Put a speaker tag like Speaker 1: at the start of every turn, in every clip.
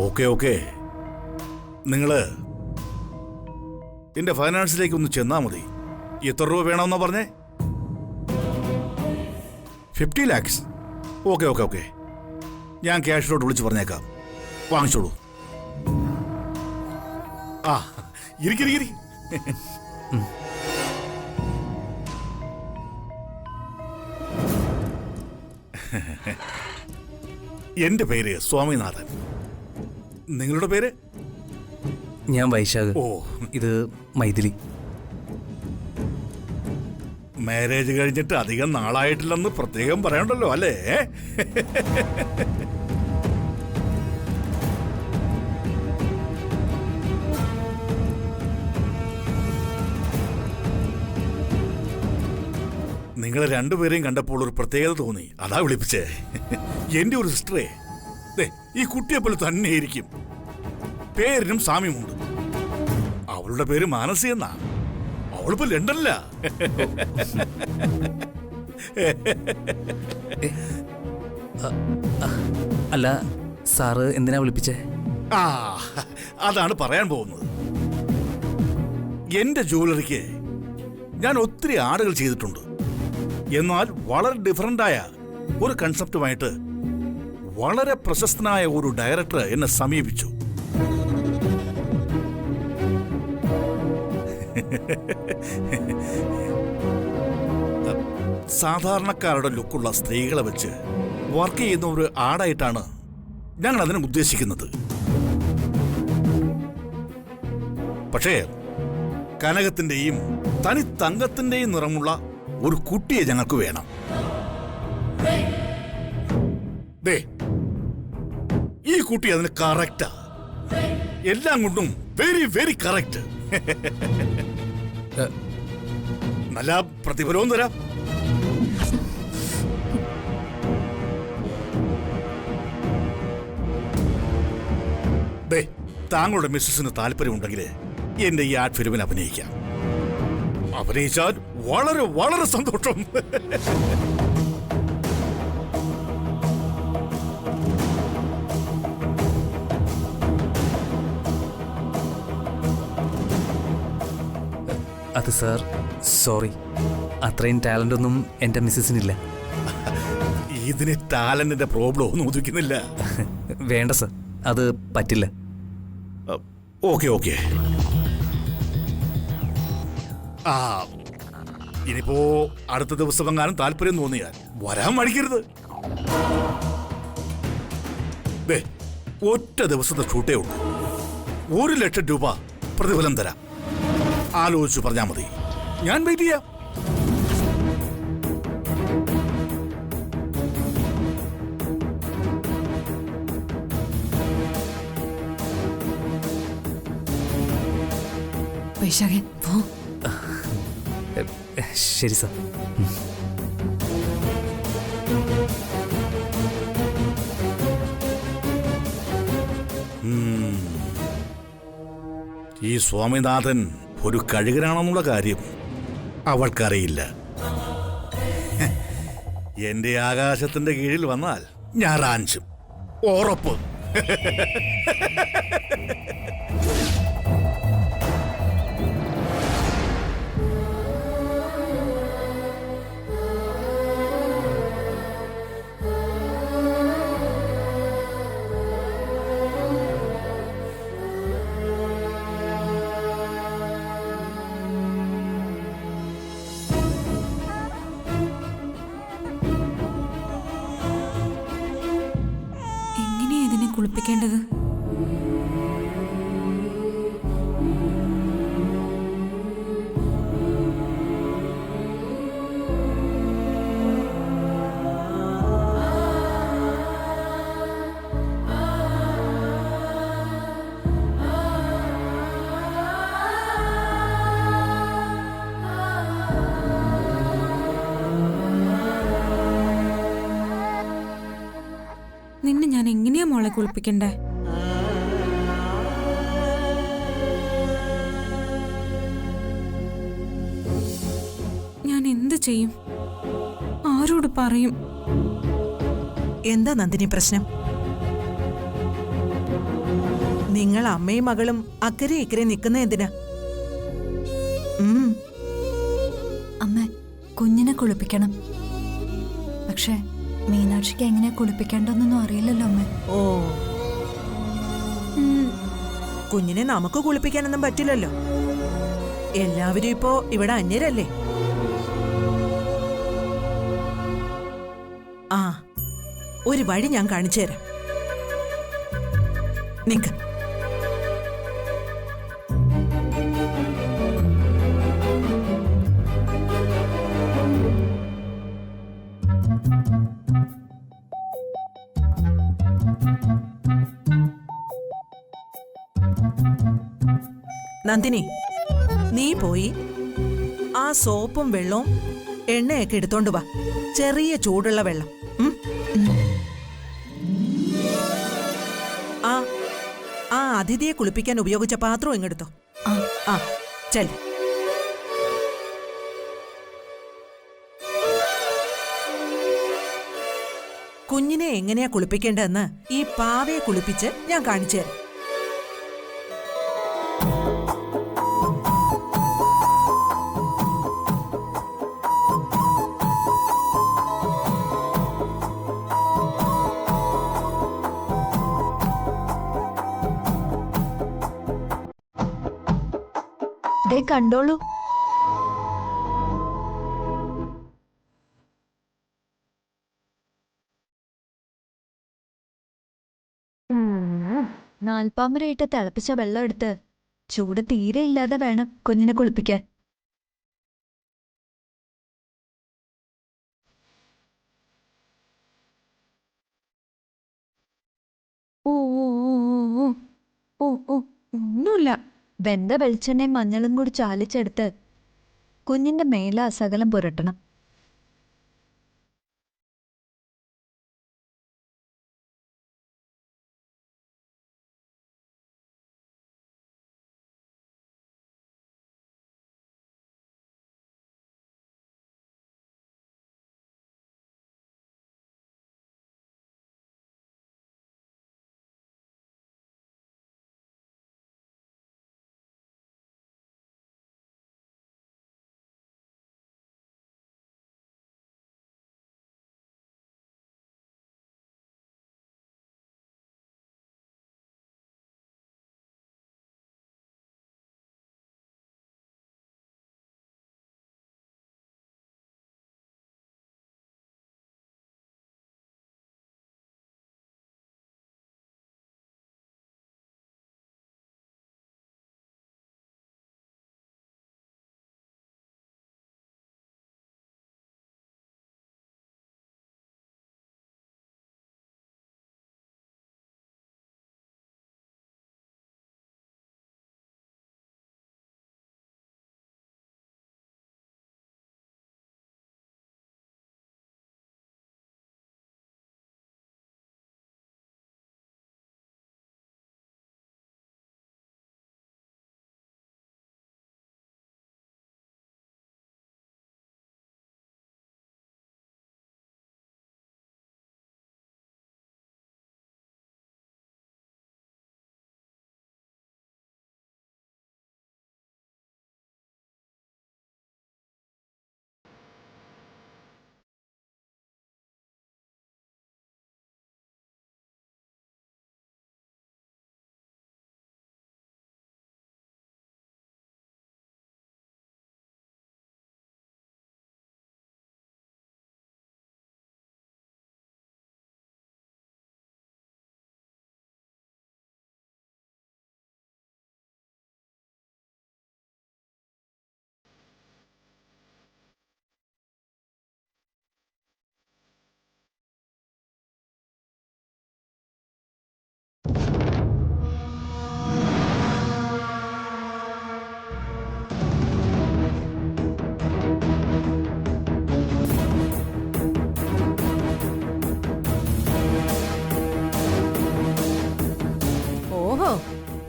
Speaker 1: Okay okay, നിങ്ങള് എന്റെ ഫൈനാൻസിലേക്ക് ഒന്ന് ചെന്നാ മതി. എത്ര രൂപ വേണമെന്നാ പറഞ്ഞേ? 50 lakhs. ഓക്കെ ഓക്കെ ഓക്കെ, ഞാൻ ക്യാഷിലോട്ട് വിളിച്ച് പറഞ്ഞേക്കാം. വാങ്ങിച്ചോളൂ. ആ ഇരിക്കിരിക്കിരി. എന്റെ പേര് സ്വാമിനാഥൻ. നിങ്ങളുടെ പേര്?
Speaker 2: ഞാൻ വൈശാഖ്.
Speaker 1: ഓ,
Speaker 2: ഇത് മൈഥിലി.
Speaker 1: മാരേജ് കഴിഞ്ഞിട്ട് അധികം നാളായിട്ടില്ലെന്ന് പ്രത്യേകം പറയണ്ടല്ലോ അല്ലേ? നിങ്ങളെ രണ്ടുപേരെയും കണ്ടപ്പോൾ ഒരു പ്രത്യേകത തോന്നി, അതാ വിളിപ്പിച്ചേ. എന്റെ ഒരു സിസ്റ്ററേ ഈ കുട്ടിയെ പോലെ തന്നെ ഇരിക്കും. പേരിനും സാമ്യമുണ്ട്. അവളുടെ പേര് മാനസി എന്നാ. അവളിപ്പോ ലണ്ടനില്ല.
Speaker 2: അല്ല സാറ് എന്തിനാ വിളിപ്പിച്ചേ?
Speaker 1: ആ അതാണ് പറയാൻ പോകുന്നത്. എന്റെ ജുവലറിക്ക് ഞാൻ ഒത്തിരി ആടുകൾ ചെയ്തിട്ടുണ്ട്. എന്നാൽ വളരെ ഡിഫറൻ്റായ ഒരു കൺസെപ്റ്റുമായിട്ട് വളരെ പ്രശസ്തനായ ഒരു ഡയറക്ടർ എന്നെ സമീപിച്ചു. സാധാരണക്കാരുടെ ലുക്കുള്ള സ്ത്രീകളെ വെച്ച് വർക്ക് ചെയ്യുന്ന ഒരു ആടായിട്ടാണ് ഞങ്ങൾ അതിനെ ഉദ്ദേശിക്കുന്നത്. പക്ഷേ കനകത്തിന്റെയും തനി തങ്കത്തിന്റെയും നിറമുള്ള ഒരു കുട്ടിയെ ഞങ്ങൾക്ക് വേണം. ഈ കുട്ടി അതിന് കറക്റ്റാ. എല്ലാം കൊണ്ടും വെരി വെരി കറക്റ്റ്. നല്ല പ്രതിഫലവും തരാം. താങ്കളുടെ മിസ്സസിന് താല്പര്യമുണ്ടെങ്കിൽ എന്റെ ഈ ആർട്ട് ഫിലിമിൽ അഭിനയിക്കാം. അഭിനയിച്ചാൽ വളരെ വളരെ സന്തോഷം.
Speaker 2: അത് സാർ, സോറി, അത്രയും ടാലന്റ് ഒന്നും എന്റെ മിസ്സസിനില്ല.
Speaker 1: ഇതിന് ടാലന്റിന്റെ പ്രോബ്ലം ഒന്നും ഉദിക്കുന്നില്ല.
Speaker 2: വേണ്ട സാർ, അത് പറ്റില്ല.
Speaker 1: Okay okay. ആ ഇനിയിപ്പോ അടുത്ത ദിവസം എങ്ങാനും താല്പര്യം തോന്നിയാൽ വരാൻ മടിക്കരുത്. ഒറ്റ ദിവസത്തെ ഷൂട്ടേ ഉള്ളൂ. 1 ലക്ഷം രൂപ പ്രതിഫലം തരാം. ആലോചിച്ചു പറഞ്ഞാൽ മതി. ഞാൻ വെയിറ്റ് ചെയ്യാം.
Speaker 3: വൈശാഖൻ പോ.
Speaker 2: ശരി സാർ.
Speaker 1: ഈ സ്വാമിനാഥൻ ഒരു കഴുകനാണെന്നുള്ള കാര്യം അവൾക്കറിയില്ല. എന്റെ ആകാശത്തിന്റെ കീഴിൽ വന്നാൽ ഞാൻ റാഞ്ചും, ഉറപ്പ്.
Speaker 3: കുളിപ്പിക്കേണ്ടത്? നിന്നെ ഞാൻ എങ്ങനെയാ മോളെ കുളിപ്പിക്കണ്ടേ? ഞാൻ എന്ത് ചെയ്യും? ആരോട് പറയും?
Speaker 4: എന്താ നന്ദിനി പ്രശ്നം? നിങ്ങൾ അമ്മയും മകളും അക്കരെ ഇക്കരെ നിൽക്കുന്ന എന്തിനാ?
Speaker 5: അമ്മ, കുഞ്ഞിനെ കുളിപ്പിക്കണം. പക്ഷേ മീനാക്ഷിക്ക് എങ്ങനെ കുളിപ്പിക്കേണ്ടെന്നൊന്നും അറിയില്ലല്ലോ അമ്മ.
Speaker 4: ഓ, കുഞ്ഞിനെ നമുക്ക് കുളിപ്പിക്കാനൊന്നും പറ്റില്ലല്ലോ. എല്ലാവരും ഇപ്പോ ഇവിടെ അന്യരല്ലേ. ആ, ഒരു വഴി ഞാൻ കാണിച്ചു തരാം. നിക്ക്. നന്ദിനി, നീ പോയി ആ സോപ്പും വെള്ളവും എണ്ണയൊക്കെ എടുത്തോണ്ട് വാ. ചെറിയ ചൂടുള്ള വെള്ളം. ആ അതിഥിയെ കുളിപ്പിക്കാൻ ഉപയോഗിച്ച പാത്രം ഇങ്ങെടുത്തോ. ആ, ചെൽ. കുഞ്ഞിനെ എങ്ങനെയാ കുളിപ്പിക്കേണ്ടതെന്ന് ഈ പാവയെ കുളിപ്പിച്ച് ഞാൻ കാണിച്ചു തരാം.
Speaker 5: ദേ കണ്ടോളൂ. നാൽപ്പാമരയിട്ട് തിളപ്പിച്ച വെള്ളം എടുത്ത് ചൂട് തീരെ ഇല്ലാതെ വേണം കുഞ്ഞിനെ കുളിപ്പിക്കാൻ.
Speaker 3: ഒന്നുമില്ല.
Speaker 5: വെന്ത വെളിച്ചെണ്ണയും മഞ്ഞളും കൂടി ചാലിച്ചെടുത്ത് കുഞ്ഞിന്റെ മേലെ അസകലം പുരട്ടണം.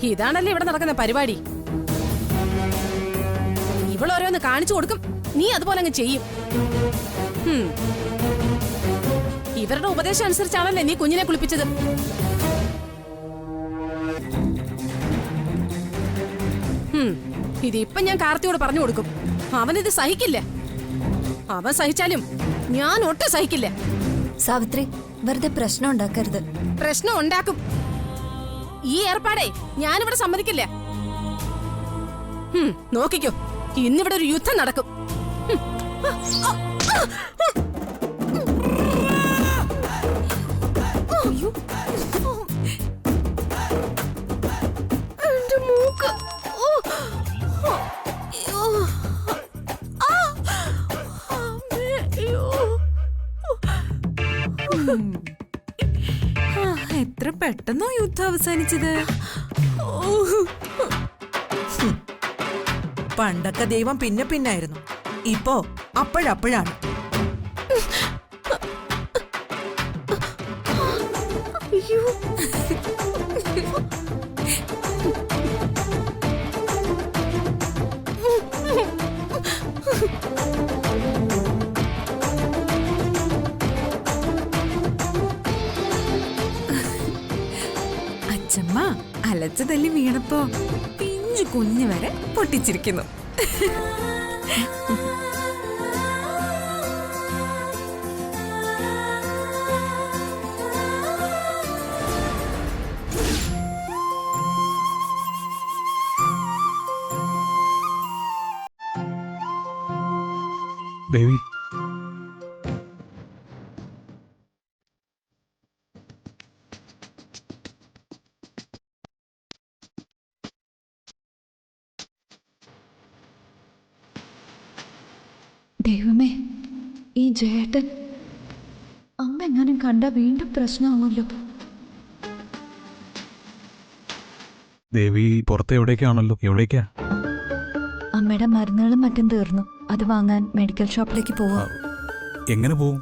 Speaker 6: ഇതാണല്ലേ ഇവിടെ നടക്കുന്ന പരിപാടി. ഇവളോരോന്ന് കാണിച്ചു കൊടുക്കും, നീ അതുപോലെ അങ്ങ് ചെയ്യും. ഇവരുടെ ഉപദേശം അനുസരിച്ചാണല്ലേ നീ കുഞ്ഞിനെ കുളിപ്പിച്ചത്. ഇതിപ്പം ഞാൻ കാർത്തിയോട് പറഞ്ഞു കൊടുക്കും. അവനിത് സഹിക്കില്ല. അവൻ സഹിച്ചാലും ഞാൻ ഒട്ടും സഹിക്കില്ല.
Speaker 5: സാവിത്രി, വെറുതെ പ്രശ്നം ഉണ്ടാക്കരുത്.
Speaker 6: പ്രശ്നം ഉണ്ടാക്കും. ഈ ഏർപ്പാടേ ഞാനിവിടെ സമ്മതിക്കില്ല. നോക്കിക്കോ, ഇന്നിവിടെ ഒരു യുദ്ധം നടക്കും. എന്റെ മൂക്ക്.
Speaker 3: എത്ര പെട്ടെന്നോ യുദ്ധം അവസാനിച്ചത്.
Speaker 4: പണ്ടൊക്കെ ദൈവം പിന്നെ പിന്നായിരുന്നു. ഇപ്പോ അപ്പോഴപ്പോഴാണ്.
Speaker 3: അച്ഛമ്മ അലച്ചു തല്ലി വീണപ്പോ പിഞ്ചു കുഞ്ഞു വരെ പൊട്ടിച്ചിരിക്കുന്നു.
Speaker 2: ദേവി,
Speaker 5: ദൈവമേ, ഈ ജേട്ടൻ അമ്മ എങ്ങാനും കണ്ട വീണ്ടും പ്രശ്നമാവുമല്ലോ.
Speaker 2: ദേവി പുറത്ത് എവിടേക്കാണല്ലോ? എവിടേക്കാ?
Speaker 5: അമ്മയുടെ മരുന്നുകളും മറ്റും തീർന്നു. അത് വാങ്ങാൻ മെഡിക്കൽ ഷോപ്പിലേക്ക് പോവാ.
Speaker 2: എങ്ങനെ പോവും?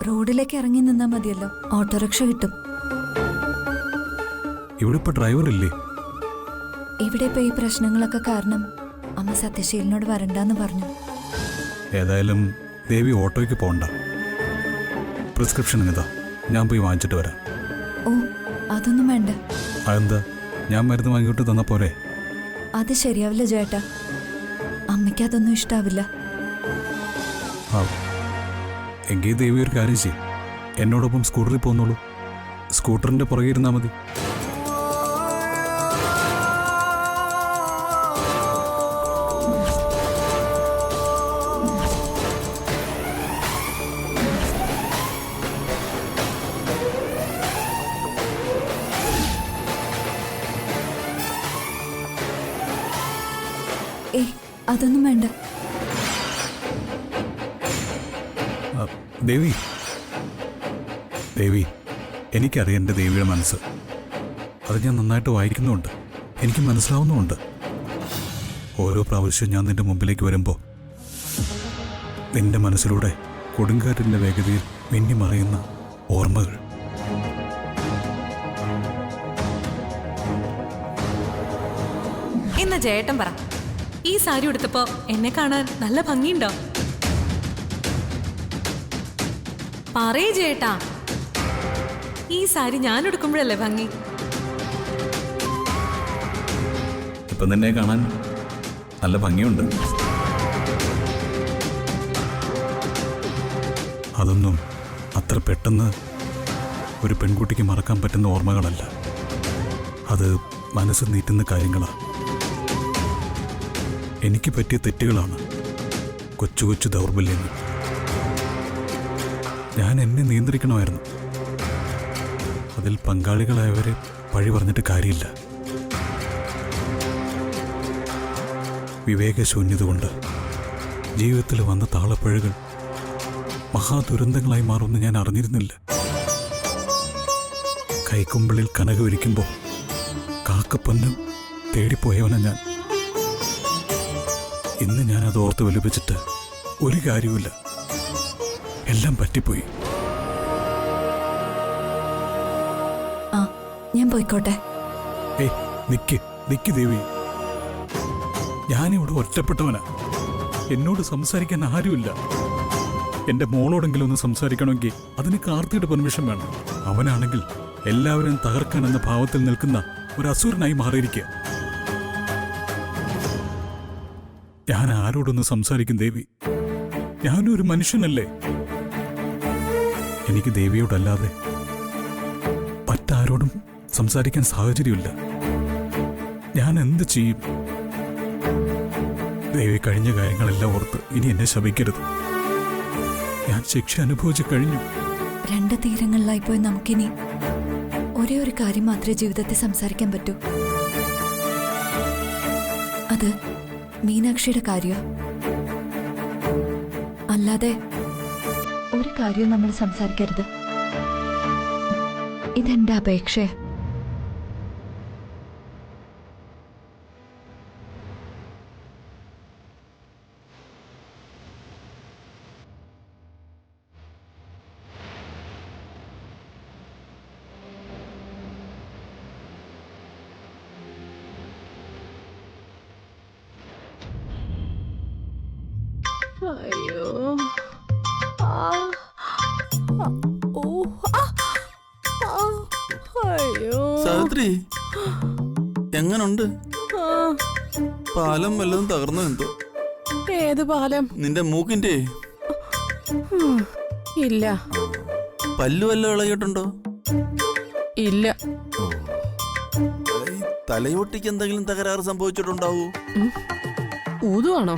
Speaker 5: റോഡിലേക്ക് ഇറങ്ങി നിന്നാ മതിയല്ലോ, ഓട്ടോറിക്ഷ കിട്ടും.
Speaker 2: ഇവിടെ ഇപ്പൊ ഡ്രൈവർ ഇല്ലേ?
Speaker 5: ഇവിടെ ഇപ്പൊ ഈ പ്രശ്നങ്ങളൊക്കെ കാരണം അമ്മ സത്യശീലനോട് വരണ്ടെന്ന് പറഞ്ഞു.
Speaker 2: ഏതായാലും ദേവി ഓട്ടോയ്ക്ക് പോണ്ട. പ്രിസ്ക്രിപ്ഷൻ ഇതാ, ഞാൻ പോയി വാങ്ങിച്ചിട്ട് വരാം.
Speaker 5: ഓ, അതൊന്നും വേണ്ട.
Speaker 2: അതെന്താ? ഞാൻ മരുന്ന് വാങ്ങിയിട്ട് തന്ന പോരെ?
Speaker 5: അത് ശരിയാവില്ല ചേട്ടാ, അമ്മയ്ക്ക് അതൊന്നും ഇഷ്ടാവില്ല.
Speaker 2: എങ്കിൽ ദേവി ഒരു കാര്യം ചെയ്യും, എന്നോടൊപ്പം സ്കൂട്ടറിൽ പോന്നോളൂ. സ്കൂട്ടറിന്റെ പുറകെ ഇരുന്നാ മതി.
Speaker 5: ഏയ്, അതൊന്നും വേണ്ട.
Speaker 2: ദേവി, ദേവി, എനിക്കറിയാം എൻ്റെ ദേവിയുടെ മനസ്സ്. അത് ഞാൻ നന്നായിട്ട് വായിക്കുന്നുമുണ്ട്, എനിക്ക് മനസ്സിലാവുന്നുമുണ്ട്. ഓരോ പ്രാവശ്യവും ഞാൻ നിന്റെ മുമ്പിലേക്ക് വരുമ്പോൾ നിന്റെ മനസ്സിലൂടെ കൊടുങ്കാറ്റിൻ്റെ വേഗതയിൽ മിന്നിമറയുന്ന ഓർമ്മകൾ.
Speaker 3: എന്നാ ചേട്ടൻ പറ, ഈ സാരി ഉടുത്തപ്പോ എന്നെ കാണാൻ നല്ല ഭംഗിയുണ്ടോ? പറയേ ചേട്ടാ, ഈ സാരി ഞാൻ ഉടുക്കുമ്പോഴല്ലേ ഭംഗി?
Speaker 2: ഇപ്പം നിന്നെ കാണാൻ നല്ല ഭംഗിയുണ്ട്. അതൊന്നും അത്ര പെട്ടെന്ന് ഒരു പെൺകുട്ടിക്ക് മറക്കാൻ പറ്റുന്ന ഓർമ്മകളല്ല. അത് മനസ്സ് നീറ്റുന്ന കാര്യങ്ങളാണ്. എനിക്ക് പറ്റിയ തെറ്റുകളാണ്, കൊച്ചു കൊച്ചു ദൗർബല്യങ്ങൾ. ഞാൻ എന്നെ നിയന്ത്രിക്കണമായിരുന്നു. അതിൽ പങ്കാളികളായവരെ പഴി പറഞ്ഞിട്ട് കാര്യമില്ല. വിവേകശൂന്യത കൊണ്ട് ജീവിതത്തിൽ വന്ന താളപ്പഴകൾ മഹാദുരന്തങ്ങളായി മാറുമെന്ന് ഞാൻ അറിഞ്ഞിരുന്നില്ല. കൈക്കുമ്പിളിൽ കനകവിരിക്കുമ്പോൾ കാക്കപ്പൊന്നും തേടിപ്പോയവനാ ഞാൻ. ഇന്ന് ഞാനത് ഓർത്ത് വലുപ്പിച്ചിട്ട് ഒരു കാര്യവുമില്ല. എല്ലാം പറ്റിപ്പോയി.
Speaker 5: ആ, ഞാൻ പോയിക്കോട്ടെ.
Speaker 2: ഏയ്, നിക്ക് ദേവി. ഞാനിവിടെ ഒറ്റപ്പെട്ടവനാ. എന്നോട് സംസാരിക്കാൻ ആരുമില്ല. എന്റെ മോളോടെങ്കിലും ഒന്ന് സംസാരിക്കണമെങ്കിൽ അതിന് കാർത്തിയുടെ പെർമിഷൻ വേണം. അവനാണെങ്കിൽ എല്ലാവരും തകർക്കാൻ എന്ന ഭാവത്തിൽ നിൽക്കുന്ന ഒരു അസുരനായി മാറിയിരിക്കുക. ഞാൻ ആരോടൊന്ന് സംസാരിക്കും ദേവി? ഞാനൊരു മനുഷ്യനല്ലേ? എനിക്ക് ദേവിയോടല്ലാതെ മറ്റാരോടും സംസാരിക്കാൻ സാഹചര്യമില്ല. ഞാൻ എന്ത് ചെയ്യും? ദേവി, കഴിഞ്ഞ കാര്യങ്ങളെല്ലാം ഓർത്ത് ഇനി എന്നെ ശപിക്കരുത്. ഞാൻ ശിക്ഷ അനുഭവിച്ചു കഴിഞ്ഞു.
Speaker 5: 2 തീരങ്ങളിലായി പോയി നമുക്കിനി ഒരേ ഒരു കാര്യം മാത്രമേ ജീവിതത്തിൽ സംസാരിക്കാൻ പറ്റൂ. അത് മീനാക്ഷിയുടെ കാര്യോ? അല്ലാതെ ഒരു കാര്യവും നമ്മൾ സംസാരിക്കരുത്. ഇതെന്റെ അപേക്ഷ.
Speaker 6: അയ്യോ അയ്യോ
Speaker 7: സാവിത്രി, എങ്ങനുണ്ട്? പാലം വല്ലതും തകർന്നു എന്തോ?
Speaker 6: ഏത് പാലം?
Speaker 7: നിന്റെ മൂക്കിന്റെ.
Speaker 6: ഇല്ല.
Speaker 7: പല്ലു വല്ലതും ഇളകിയിട്ടുണ്ടോ?
Speaker 6: ഇല്ല.
Speaker 7: തലയോട്ടിക്ക് എന്തെങ്കിലും തകരാറ് സംഭവിച്ചിട്ടുണ്ടാവൂ?
Speaker 6: ഊതുവാണോ?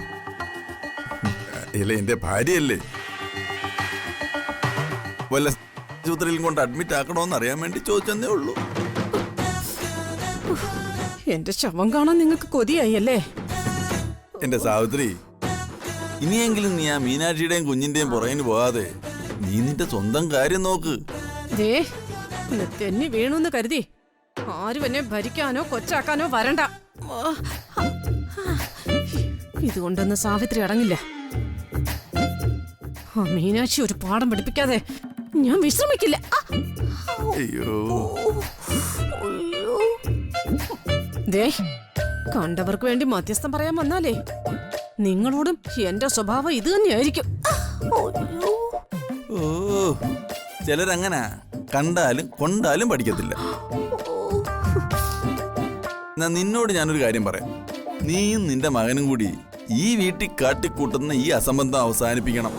Speaker 7: ഇല്ല, എന്റെ ഭാര്യയല്ലേ. വല്ല ആശുപത്രിയിലും കൊണ്ട് അഡ്മിറ്റ് ആക്കണോന്ന് അറിയാൻ വേണ്ടി ചോദിച്ചെന്നേ ഉള്ളൂ.
Speaker 6: എന്റെ ശവം കാണാൻ നിങ്ങൾക്ക് കൊതിയായി.
Speaker 7: എന്റെ സാവിത്രി, ഇനിയെങ്കിലും നീ ആ മീനാക്ഷിയുടെയും കുഞ്ഞിന്റെയും പുറകിന് പോകാതെ നീ നിന്റെ സ്വന്തം കാര്യം നോക്ക്.
Speaker 6: തെന്നി വീണുന്ന് കരുതി ആരും എന്നെ ഭരിക്കാനോ കൊച്ചാക്കാനോ വരണ്ട. ഇതുകൊണ്ടൊന്നും സാവിത്രി അടങ്ങില്ല. മീനാക്ഷി ഒരു പാഠം പഠിപ്പിക്കാതെ ഞാൻ വിശ്രമിക്കില്ല.
Speaker 7: അയ്യോ,
Speaker 6: കണ്ടവർക്ക് വേണ്ടി മധ്യസ്ഥം പറയാൻ വന്നാലേ നിങ്ങളോടും എന്റെ സ്വഭാവം ഇത് തന്നെയായിരിക്കും.
Speaker 7: ഓ, ചിലരങ്ങനെ കണ്ടാലും കൊണ്ടാലും പഠിക്കത്തില്ല. എന്നാ നിന്നോട് ഞാനൊരു കാര്യം പറയാം. നീയും നിന്റെ മകനും കൂടി ഈ വീട്ടിൽ കാട്ടിക്കൂട്ടുന്ന ഈ അസംബന്ധം അവസാനിപ്പിക്കണം.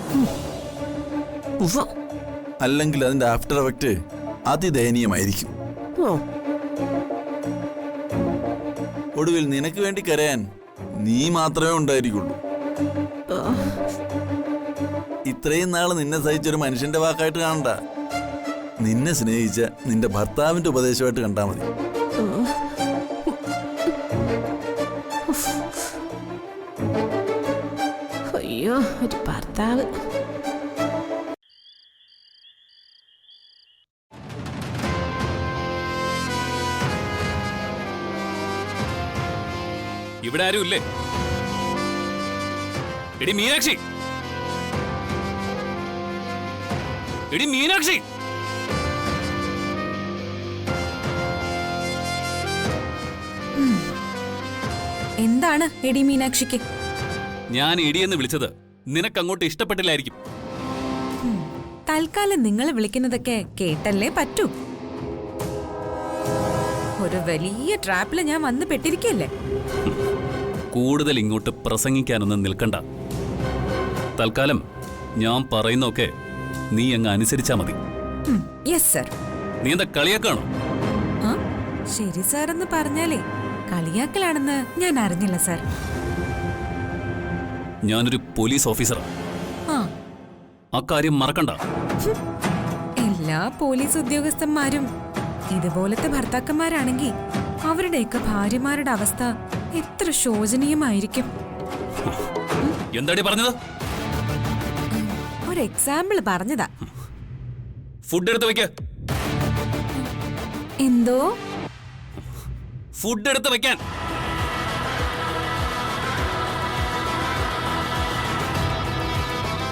Speaker 7: അല്ലെങ്കിൽ അതിന്റെ ആഫ്റ്റർ എഫക്റ്റ് അതിദയനീയമായിരിക്കും. ഒടുവിൽ നിനക്ക് വേണ്ടി കരയാൻ നീ മാത്രമേ ഉണ്ടായിരിക്കുള്ളൂ. ഇത്രയും നാള് നിന്നെ സഹിച്ചൊരു മനുഷ്യന്റെ വാക്കായിട്ട് കാണണ്ട. നിന്നെ സ്നേഹിച്ച നിന്റെ ഭർത്താവിന്റെ ഉപദേശമായിട്ട് കണ്ടാ മതി.
Speaker 6: അയ്യോ, ഒരു ഭർത്താവ്.
Speaker 8: ഇവിടെ ആരും ഇല്ലേ? എടി മീനാക്ഷി, എടി മീനാക്ഷി.
Speaker 3: എന്താണ് എടി മീനാക്ഷിക്ക്?
Speaker 8: ഞാൻ എടിയെന്ന് വിളിച്ചത് നിനക്കങ്ങോട്ട് ഇഷ്ടപ്പെട്ടില്ലായിരിക്കും.
Speaker 3: തൽക്കാലം നിങ്ങളെ വിളിക്കുന്നതൊക്കെ കേട്ടല്ലേ പറ്റൂ. ഒരു വലിയ ട്രാപ്പില് ഞാൻ വന്ന് പെട്ടിരിക്കല്ലേ.
Speaker 8: കൂടുതൽ ഇങ്ങോട്ട് പ്രസംഗിക്കാനൊന്നും നിൽക്കണ്ട. തൽക്കാലം ഞാൻ പറയുന്നൊക്കെ നീ അങ്ങ് അനുസരിച്ചാ മതി.
Speaker 3: Yes sir.
Speaker 8: നീ എന്താ കളിയാക്കാണോ?
Speaker 3: ശരി സാർ എന്ന് പറഞ്ഞാലേ കളിയാക്കലാണെന്ന് ഞാൻ അറിഞ്ഞില്ല സാർ.
Speaker 8: ഞാനൊരു പോലീസ് ഓഫീസറാ. ആ കാര്യം മറക്കണ്ട.
Speaker 3: എല്ലാ പോലീസ് ഉദ്യോഗസ്ഥന്മാരും ഇതുപോലത്തെ ഭർത്താക്കന്മാരാണെങ്കിൽ അവരുടെയൊക്കെ ഭാര്യമാരുടെ അവസ്ഥ എത്ര ശോചനീയമായിരിക്കും.
Speaker 8: എന്താടി പറഞ്ഞത്?
Speaker 3: ഒരു എക്സാമ്പിൾ പറഞ്ഞതാ.
Speaker 8: ഫുഡ് എടുത്ത് വെക്ക.
Speaker 3: എന്തോ?
Speaker 8: ഫുഡ് എടുത്ത് വെക്കാൻ.